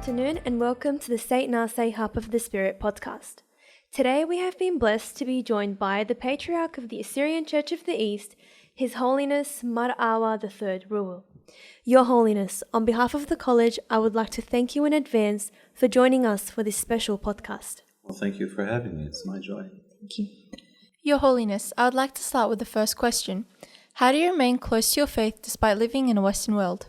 afternoon and welcome to the St. Narsai Harp of the Spirit podcast. Today we have been blessed to be joined by the Patriarch of the Assyrian Church of the East, His Holiness Marawa III Royel. Your Holiness, on behalf of the College, I would like to thank you in advance for joining us for this special podcast. Well, thank you for having me. It's my joy. Thank you. Your Holiness, I would like to start with the first question. How do you remain close to your faith despite living in a Western world?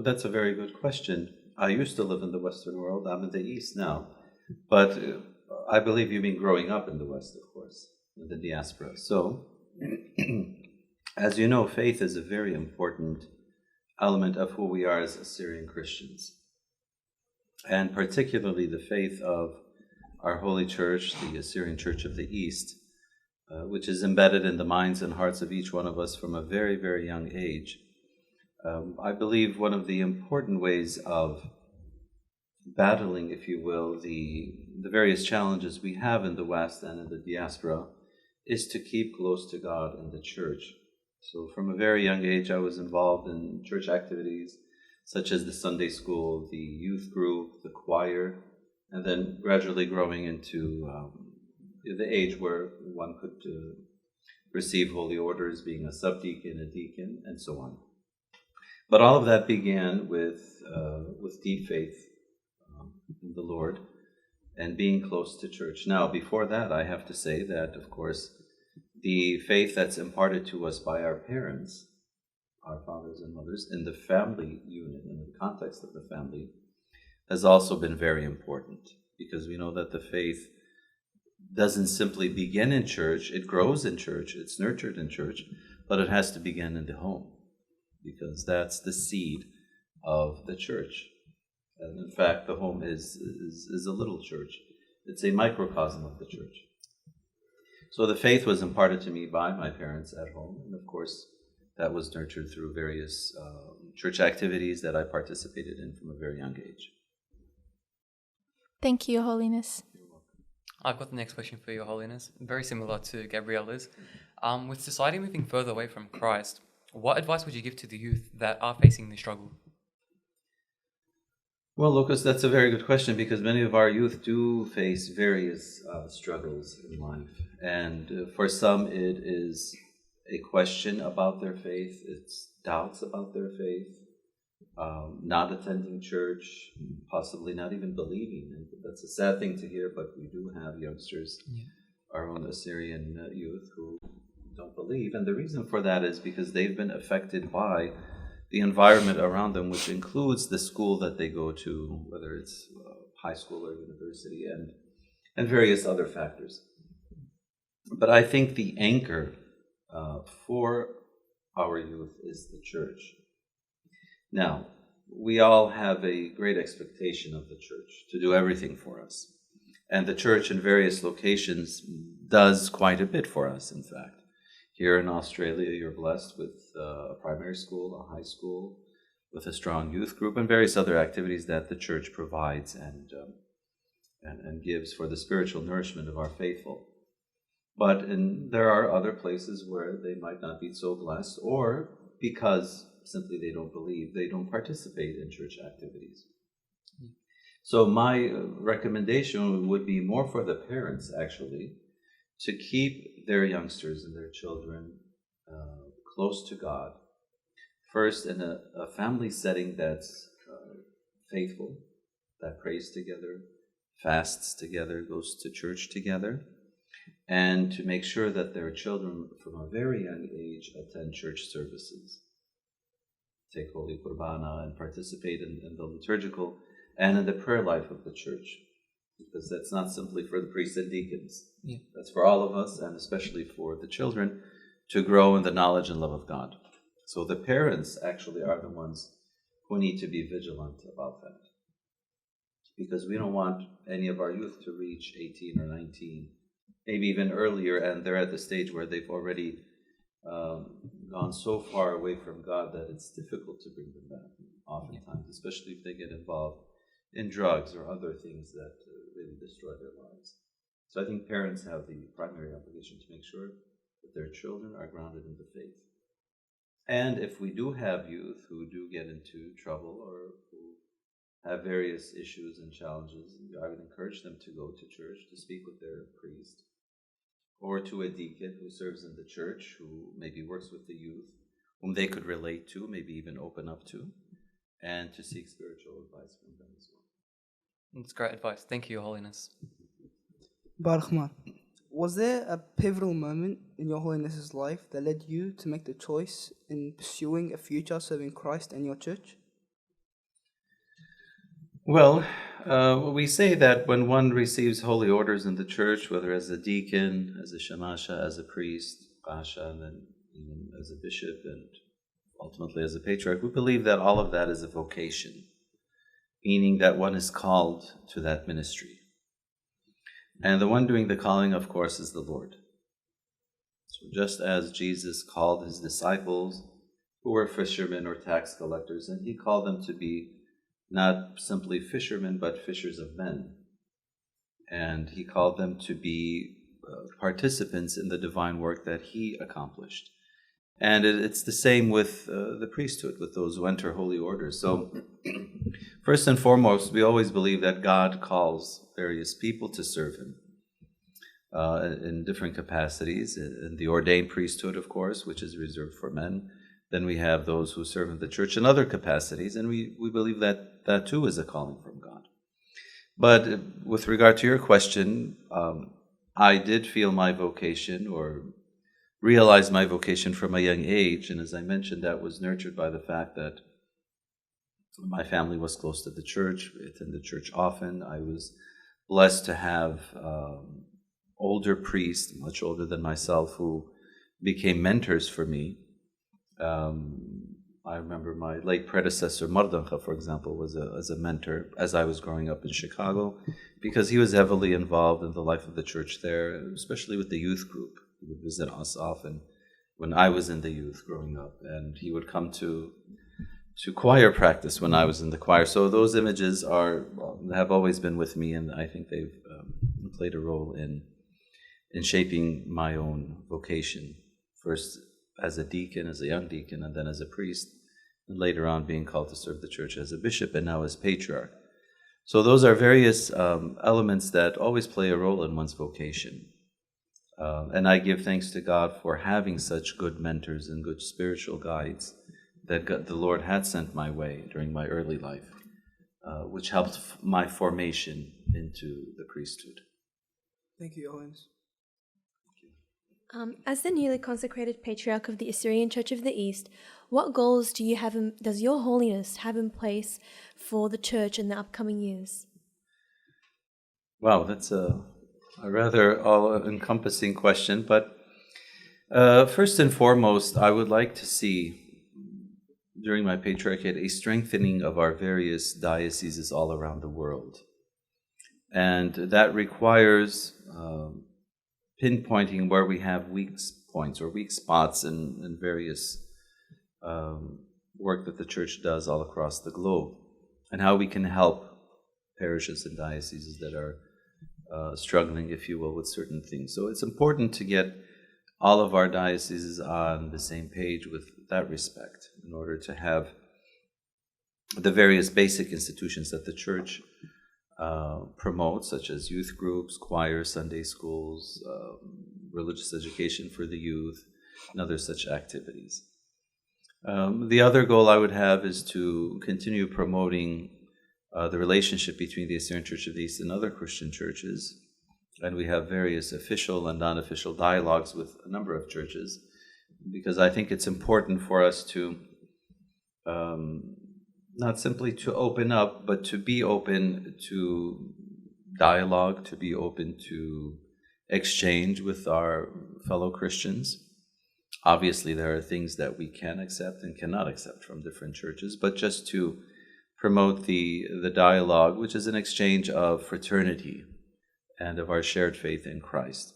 That's a very good question. I used to live in the Western world. I'm in the East now. But I believe you mean growing up in the West, of course, in the diaspora. So, as you know, faith is a very important element of who we are as Assyrian Christians. And particularly the faith of our Holy Church, the Assyrian Church of the East, which is embedded in the minds and hearts of each one of us from a very, very young age. I believe one of the important ways of battling, if you will, the various challenges we have in the West and in the diaspora is to keep close to God and the Church. So from a very young age, I was involved in church activities such as the Sunday school, the youth group, the choir, and then gradually growing into the age where one could receive holy orders, being a subdeacon, a deacon, and so on. But all of that began with deep faith in the Lord and being close to church. Now, before that, I have to say that, of course, the faith that's imparted to us by our parents, our fathers and mothers, in the family unit, in the context of the family, has also been very important, because we know that the faith doesn't simply begin in church, it grows in church, it's nurtured in church, but it has to begin in the home, because that's the seed of the church. And in fact, the home is a little church. It's a microcosm of the church. So the faith was imparted to me by my parents at home, and of course, that was nurtured through various church activities that I participated in from a very young age. Thank you, Your Holiness. You're welcome. I've got the next question for Your Holiness, very similar to Gabriella's. With society moving further away from Christ, what advice would you give to the youth that are facing this struggle? Well, Lucas, that's a very good question, because many of our youth do face various struggles in life. And for some, it is a question about their faith. It's doubts about their faith, not attending church, possibly not even believing. And that's a sad thing to hear, but we do have youngsters, our own Assyrian youth, who don't believe. And the reason for that is because they've been affected by the environment around them, which includes the school that they go to, whether it's high school or university, and various other factors. But I think the anchor for our youth is the church. Now, we all have a great expectation of the church to do everything for us. And the church in various locations does quite a bit for us, in fact. Here in Australia, you're blessed with a primary school, a high school, with a strong youth group, and various other activities that the church provides and gives for the spiritual nourishment of our faithful. But there are other places where they might not be so blessed, or because simply they don't believe, they don't participate in church activities. So my recommendation would be more for the parents, actually, to keep their youngsters and their children close to God. First, in a family setting that's faithful, that prays together, fasts together, goes to church together, and to make sure that their children from a very young age attend church services, take Holy Qurbana and participate in the liturgical and in the prayer life of the church. Because that's not simply for the priests and deacons. That's for all of us, and especially for the children, to grow in the knowledge and love of God. So the parents actually are the ones who need to be vigilant about that. Because we don't want any of our youth to reach 18 or 19, maybe even earlier, and they're at the stage where they've already gone so far away from God that it's difficult to bring them back, oftentimes, especially if they get involved in drugs or other things that really destroy their lives. So I think parents have the primary obligation to make sure that their children are grounded in the faith. And if we do have youth who do get into trouble or who have various issues and challenges, I would encourage them to go to church to speak with their priest, or to a deacon who serves in the church, who maybe works with the youth, whom they could relate to, maybe even open up to, and to seek spiritual advice from them as well. That's great advice. Thank you, Your Holiness. Barkhman, was there a pivotal moment in Your Holiness's life that led you to make the choice in pursuing a future serving Christ and your church? Well, we say that when one receives holy orders in the church, whether as a deacon, as a shamasha, as a priest, pasha, and then even as a bishop, and ultimately as a patriarch, we believe that all of that is a vocation, meaning that one is called to that ministry. And the one doing the calling, of course, is the Lord. So just as Jesus called his disciples, who were fishermen or tax collectors, and he called them to be not simply fishermen, but fishers of men. And he called them to be participants in the divine work that he accomplished. And it's the same with the priesthood, with those who enter holy orders. So first and foremost, we always believe that God calls various people to serve him in different capacities. In the ordained priesthood, of course, which is reserved for men. Then we have those who serve in the church in other capacities, and we believe that that too is a calling from God. But with regard to your question, I did feel my vocation, or realize my vocation from a young age, and as I mentioned, that was nurtured by the fact that my family was close to the church. We attended church often. I was blessed to have older priests, much older than myself, who became mentors for me. I remember my late predecessor, Mardanka, for example, was a mentor as I was growing up in Chicago, because he was heavily involved in the life of the church there, especially with the youth group. He would visit us often when I was in the youth growing up, and he would come to choir practice when I was in the choir. So those images have always been with me, and I think they've played a role in shaping my own vocation. First as a deacon, as a young deacon, and then as a priest, and later on being called to serve the church as a bishop, and now as patriarch. So those are various elements that always play a role in one's vocation. And I give thanks to God for having such good mentors and good spiritual guides that the Lord had sent my way during my early life, which helped my formation into the priesthood. Thank you, Your Holiness. As the newly consecrated Patriarch of the Assyrian Church of the East, what goals does Your Holiness have in place for the church in the upcoming years? Wow, that's a rather all-encompassing question, but first and foremost, I would like to see during my patriarchate a strengthening of our various dioceses all around the world. And that requires pinpointing where we have weak points or weak spots in various work that the church does all across the globe, and how we can help parishes and dioceses that are struggling, if you will, with certain things. So it's important to get all of our dioceses on the same page with that respect, in order to have the various basic institutions that the church promotes, such as youth groups, choirs, Sunday schools, religious education for the youth, and other such activities. The other goal I would have is to continue promoting the relationship between the Assyrian Church of the East and other Christian churches. And we have various official and non-official dialogues with a number of churches, because I think it's important for us to not simply to open up, but to be open to dialogue, to be open to exchange with our fellow Christians. Obviously, there are things that we can accept and cannot accept from different churches, but just to promote the dialogue, which is an exchange of fraternity and of our shared faith in Christ.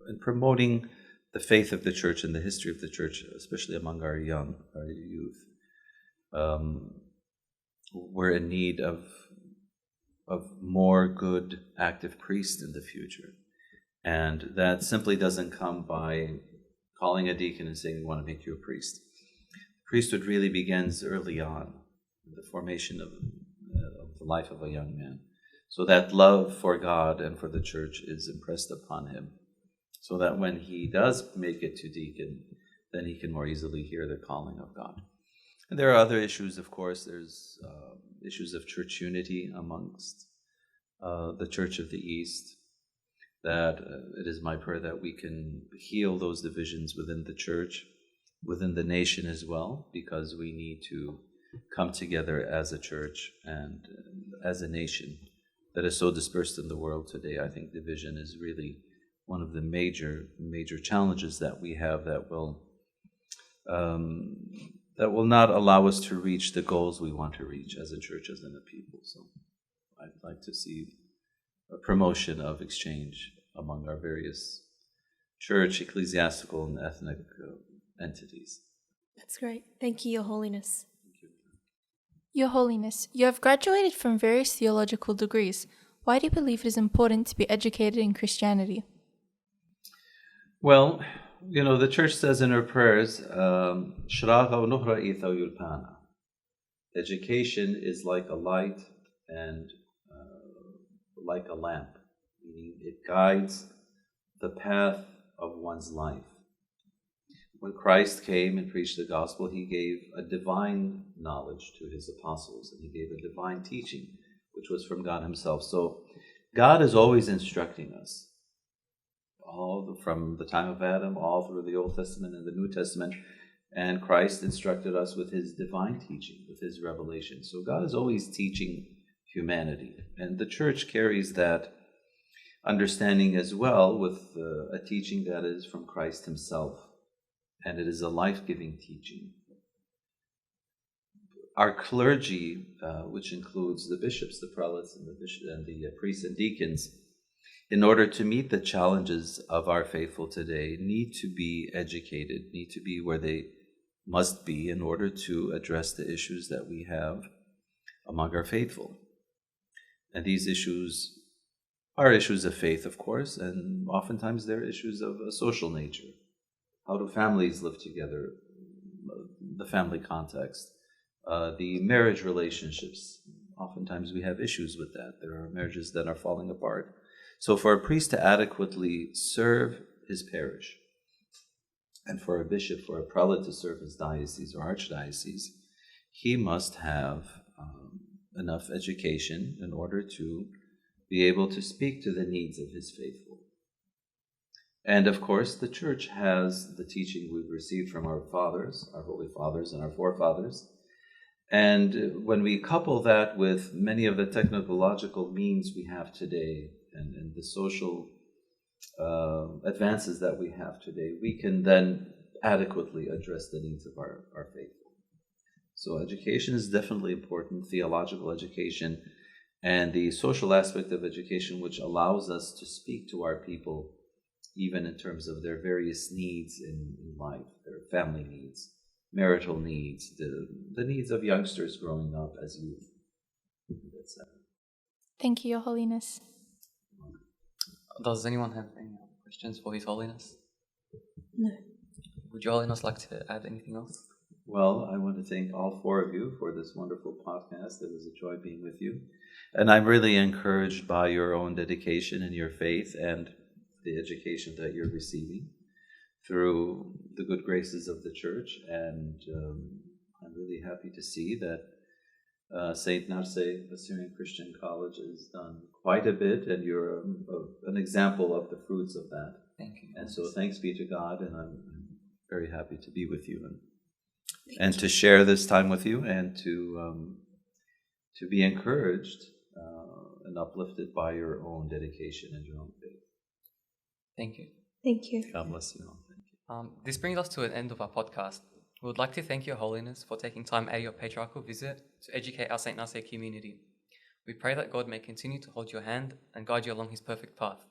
And promoting the faith of the church and the history of the church, especially among our youth. We're in need of more good, active priests in the future. And that simply doesn't come by calling a deacon and saying, we want to make you a priest. Priesthood really begins early on, the formation of the life of a young man. So that love for God and for the church is impressed upon him, so that when he does make it to deacon, then he can more easily hear the calling of God. And there are other issues, of course. There's issues of church unity amongst the Church of the East, that it is my prayer that we can heal those divisions within the church, within the nation as well, because we need to come together as a church and as a nation that is so dispersed in the world today. I think division is really one of the major challenges that we have that will not allow us to reach the goals we want to reach as a church, as in a people. So I'd like to see a promotion of exchange among our various church, ecclesiastical, and ethnic entities. That's great. Thank you, Your Holiness. Your Holiness, you have graduated from various theological degrees. Why do you believe it is important to be educated in Christianity? Well, the church says in her prayers, "Shraga unuhra itha yulpana." Education is like a light and like a lamp, meaning it guides the path of one's life. When Christ came and preached the gospel, he gave a divine knowledge to his apostles, and he gave a divine teaching, which was from God himself. So God is always instructing us, from the time of Adam, all through the Old Testament and the New Testament, and Christ instructed us with his divine teaching, with his revelation. So God is always teaching humanity, and the church carries that understanding as well with a teaching that is from Christ himself, and it is a life-giving teaching. Our clergy, which includes the bishops, the prelates, and the priests and deacons, in order to meet the challenges of our faithful today, need to be educated, need to be where they must be in order to address the issues that we have among our faithful. And these issues are issues of faith, of course, and oftentimes they're issues of a social nature. How do families live together? The family context. The marriage relationships. Oftentimes we have issues with that. There are marriages that are falling apart. So for a priest to adequately serve his parish, and for a bishop, for a prelate to serve his diocese or archdiocese, he must have enough education in order to be able to speak to the needs of his faithful. And of course, the church has the teaching we've received from our fathers, our holy fathers and our forefathers. And when we couple that with many of the technological means we have today and the social advances that we have today, we can then adequately address the needs of our faithful. So education is definitely important, theological education, and the social aspect of education, which allows us to speak to our people even in terms of their various needs in life, their family needs, marital needs, the needs of youngsters growing up as youth, etc. Thank you, Your Holiness. Does anyone have any questions for His Holiness? No. Would Your Holiness like to add anything else? Well, I want to thank all four of you for this wonderful podcast. It was a joy being with you. And I'm really encouraged by your own dedication and your faith and the education that you're receiving through the good graces of the church. And I'm really happy to see that St. Narsai Assyrian Christian College has done quite a bit, and you're an example of the fruits of that. Thank you. And so thanks be to God, and I'm very happy to be with you and to share this time with you, and to be encouraged and uplifted by your own dedication and your own faith. Thank you. Thank you. God bless you all. Thank you. This brings us to an end of our podcast. We would like to thank Your Holiness for taking time out of your patriarchal visit to educate our St. Narsai community. We pray that God may continue to hold your hand and guide you along His perfect path.